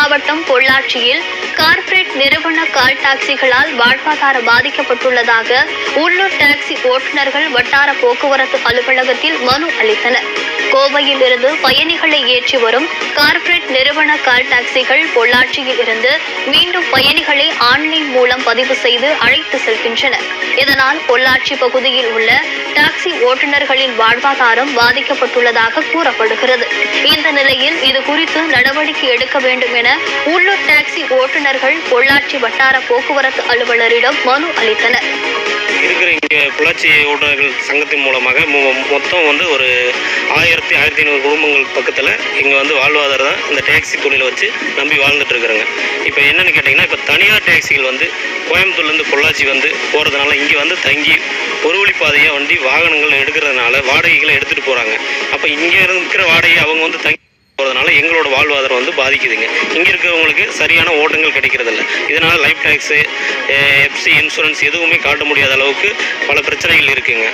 மாவட்டம் பொள்ளாச்சியில் கார்ப்பரேட் நிறுவன கால் டாக்ஸிகளால் வாழ்வாதாரம் பாதிக்கப்பட்டுள்ளதாக உள்ளூர் டாக்ஸி ஓட்டுநர்கள் வட்டார போக்குவரத்து அலுவலகத்தில் மனு அளித்தனர். கோவையில் இருந்து பயணிகளை ஏற்றி வரும் கார்ப்பரேட் நிறுவன கால் டாக்ஸிகள் பொள்ளாச்சியில் இருந்து மீண்டும் பயணிகளை ஆன்லைன் மூலம் பதிவு செய்து அழைத்து செல்கின்றனர். இதனால் பொள்ளாச்சி பகுதியில் உள்ள டாக்ஸி ஓட்டுநர்களின் வாழ்வாதாரம் பாதிக்கப்பட்டுள்ளதாக கூறப்படுகிறது. இந்த நிலையில் இது குறித்து நடவடிக்கை எடுக்க வேண்டும் என உள்ளூர் டாக்ஸி ஓட்டுநர்கள் பொள்ளாச்சி வட்டார போக்குவரத்து அலுவலரிடம் மனு அளித்தனர். இருக்கிற இங்கே பொள்ளாச்சி ஓட்டுநர்கள் சங்கத்தின் மூலமாக மொத்தம் ஒரு 1500 குடும்பங்கள் பக்கத்தில் இங்கே வாழ்வாதாரம் இந்த டாக்ஸி தொழிலை வச்சு நம்பி வாழ்ந்துட்டு இருக்கிறாங்க. இப்போ என்னென்னு கேட்டிங்கன்னா, இப்போ தனியார் டாக்ஸிகள் கோயம்புத்தூர்லேருந்து பொள்ளாச்சி போகிறதுனால இங்கே தங்கி ஒரு வழிப்பாதையாக வாகனங்கள் எடுக்கிறதுனால வாடகைகளை எடுத்துகிட்டு போகிறாங்க. அப்போ இங்கே இருக்கிற வாடகை அவங்க தங்கி போகிறதுனால எங்களோட வாழ்வாதாரம் பாதிக்குதுங்க. இங்கே இருக்கிறவங்களுக்கு சரியான ஓட்டங்கள் கிடைக்கிறதில்ல. இதனால் லைஃப் டேக்ஸு, எஃப்சி, இன்சூரன்ஸ் எதுவுமே காட்ட முடியாத அளவுக்கு பல பிரச்சனைகள் இருக்குங்க.